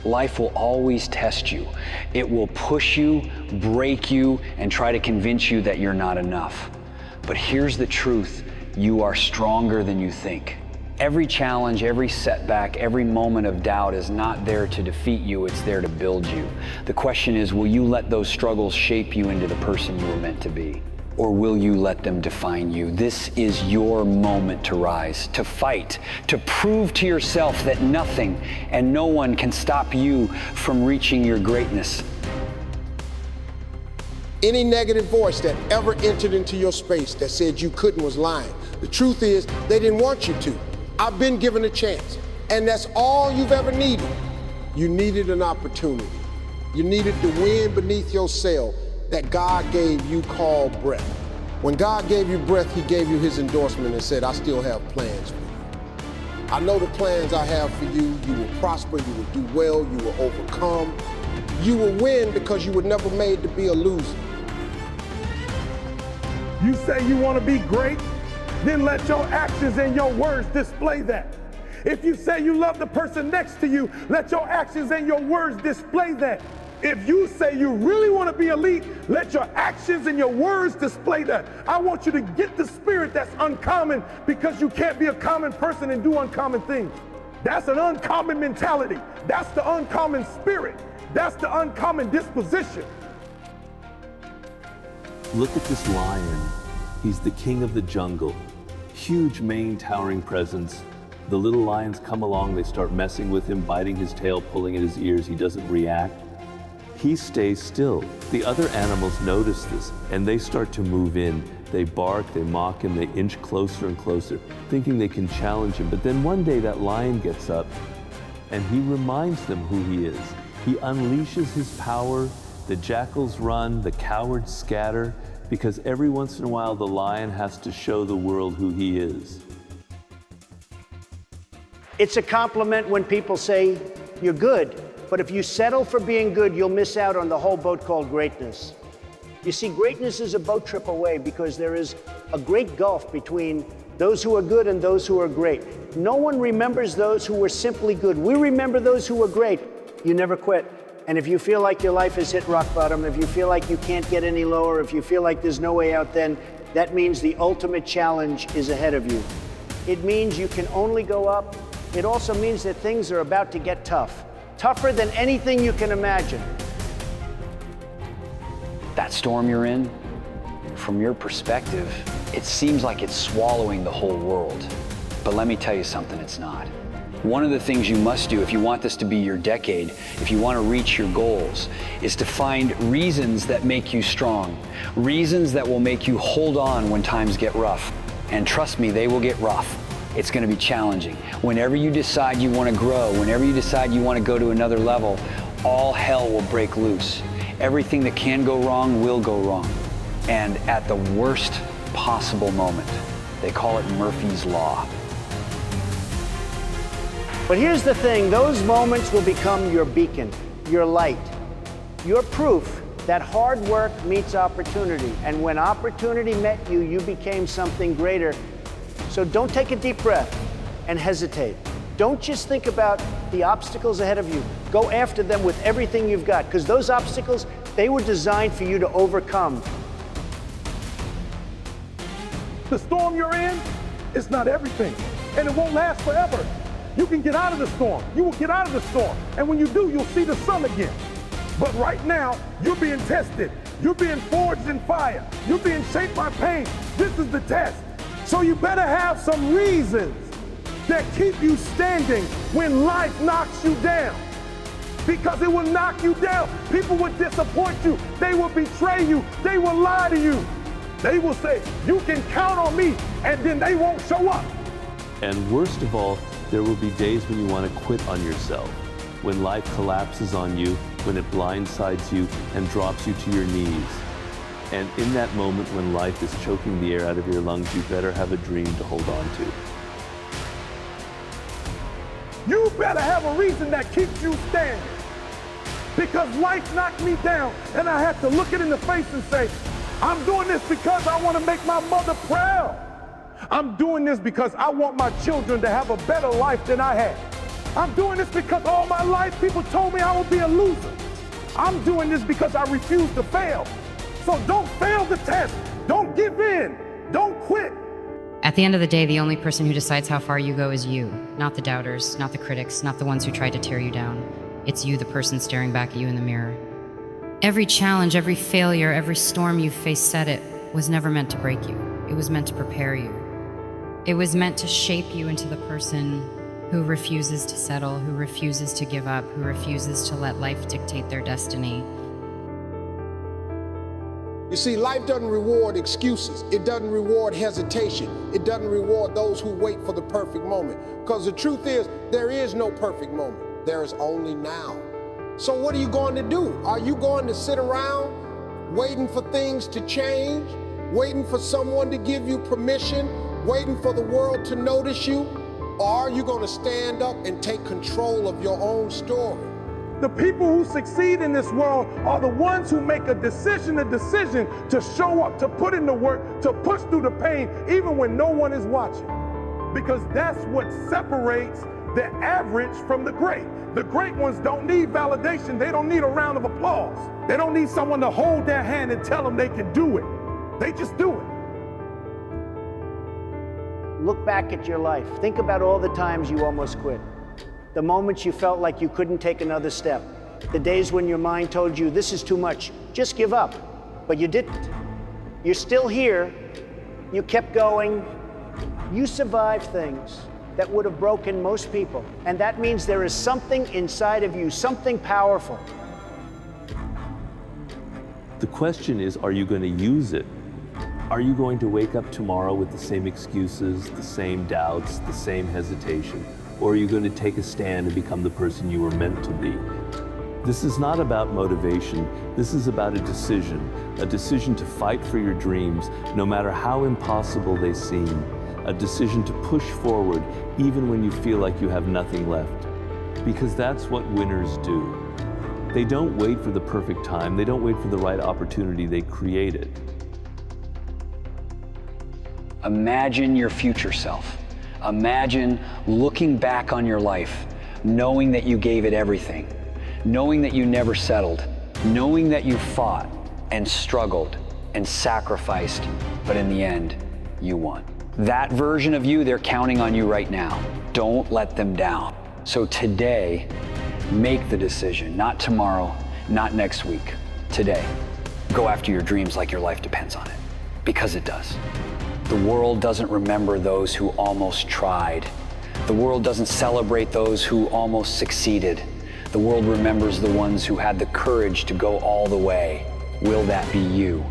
Life will always test you. It will push you, break you, and try to convince you that you're not enough. But here's the truth: you are stronger than you think. Every challenge, every setback, every moment of doubt is not there to defeat you, it's there to build you. The question is, will you let those struggles shape you into the person you were meant to be? Or will you let them define you? This is your moment to rise, to fight, to prove to yourself that nothing and no one can stop you from reaching your greatness. Any negative voice that ever entered into your space that said you couldn't was lying. The truth is, they didn't want you to. I've been given a chance, and that's all you've ever needed. You needed an opportunity. You needed the wind beneath your sail that God gave you called breath. When God gave you breath, he gave you his endorsement and said, I still have plans for you. I know the plans I have for you. You will prosper, you will do well, you will overcome. You will win because you were never made to be a loser. You say you want to be great? Then let your actions and your words display that. If you say you love the person next to you, let your actions and your words display that. If you say you really want to be elite, let your actions and your words display that. I want you to get the spirit that's uncommon, because you can't be a common person and do uncommon things. That's an uncommon mentality. That's the uncommon spirit. That's the uncommon disposition. Look at this lion. He's the king of the jungle. Huge mane, towering presence. The little lions come along, they start messing with him, biting his tail, pulling at his ears. He doesn't react. He stays still. The other animals notice this, and they start to move in. They bark, they mock him, they inch closer and closer, thinking they can challenge him. But then one day that lion gets up, and he reminds them who he is. He unleashes his power. The jackals run, the cowards scatter, because every once in a while the lion has to show the world who he is. It's a compliment when people say you're good, but if you settle for being good, you'll miss out on the whole boat called greatness. You see, greatness is a boat trip away, because there is a great gulf between those who are good and those who are great. No one remembers those who were simply good. We remember those who were great. You never quit. And if you feel like your life has hit rock bottom, if you feel like you can't get any lower, if you feel like there's no way out, then that means the ultimate challenge is ahead of you. It means you can only go up. It also means that things are about to get tough. Tougher than anything you can imagine. That storm you're in, from your perspective, it seems like it's swallowing the whole world. But let me tell you something, it's not. One of the things you must do if you want this to be your decade, if you want to reach your goals, is to find reasons that make you strong, reasons that will make you hold on when times get rough. And trust me, they will get rough. It's going to be challenging. Whenever you decide you want to grow, whenever you decide you want to go to another level, all hell will break loose. Everything that can go wrong will go wrong. And at the worst possible moment, they call it Murphy's Law. But here's the thing, those moments will become your beacon, your light, your proof that hard work meets opportunity. And when opportunity met you, you became something greater. So don't take a deep breath and hesitate. Don't just think about the obstacles ahead of you. Go after them with everything you've got, because those obstacles, they were designed for you to overcome. The storm you're in is not everything, and it won't last forever. You can get out of the storm. You will get out of the storm. And when you do, you'll see the sun again. But right now, you're being tested. You're being forged in fire. You're being shaped by pain. This is the test. So you better have some reasons that keep you standing when life knocks you down. Because it will knock you down. People will disappoint you. They will betray you. They will lie to you. They will say, you can count on me, and then they won't show up. And worst of all, there will be days when you want to quit on yourself, when life collapses on you, when it blindsides you and drops you to your knees. And in that moment when life is choking the air out of your lungs, you better have a dream to hold on to. You better have a reason that keeps you standing. Because life knocked me down, and I had to look it in the face and say, I'm doing this because I want to make my mother proud. I'm doing this because I want my children to have a better life than I had. I'm doing this because all my life people told me I would be a loser. I'm doing this because I refuse to fail. So don't fail the test. Don't give in. Don't quit. At the end of the day, the only person who decides how far you go is you, not the doubters, not the critics, not the ones who tried to tear you down. It's you, the person staring back at you in the mirror. Every challenge, every failure, every storm you faced, said it, was never meant to break you. It was meant to prepare you. It was meant to shape you into the person who refuses to settle, who refuses to give up, who refuses to let life dictate their destiny. You see, life doesn't reward excuses. It doesn't reward hesitation. It doesn't reward those who wait for the perfect moment. Because the truth is, there is no perfect moment. There is only now. So what are you going to do? Are you going to sit around waiting for things to change? Waiting for someone to give you permission? Waiting for the world to notice you? Or are you going to stand up and take control of your own story? The people who succeed in this world are the ones who make a decision to show up, to put in the work, to push through the pain, even when no one is watching. Because that's what separates the average from the great. The great ones don't need validation. They don't need a round of applause. They don't need someone to hold their hand and tell them they can do it. They just do it. Look back at your life. Think about all the times you almost quit. The moments you felt like you couldn't take another step. The days when your mind told you, this is too much, just give up. But you didn't. You're still here. You kept going. You survived things that would have broken most people. And that means there is something inside of you, something powerful. The question is, are you going to use it? Are you going to wake up tomorrow with the same excuses, the same doubts, the same hesitation? Or are you going to take a stand and become the person you were meant to be? This is not about motivation. This is about a decision to fight for your dreams, no matter how impossible they seem, a decision to push forward even when you feel like you have nothing left. Because that's what winners do. They don't wait for the perfect time. They don't wait for the right opportunity. They create it. Imagine your future self. Imagine looking back on your life, knowing that you gave it everything, knowing that you never settled, knowing that you fought and struggled and sacrificed, but in the end, you won. That version of you, they're counting on you right now. Don't let them down. So today, make the decision, not tomorrow, not next week, today. Go after your dreams like your life depends on it, because it does. The world doesn't remember those who almost tried. The world doesn't celebrate those who almost succeeded. The world remembers the ones who had the courage to go all the way. Will that be you?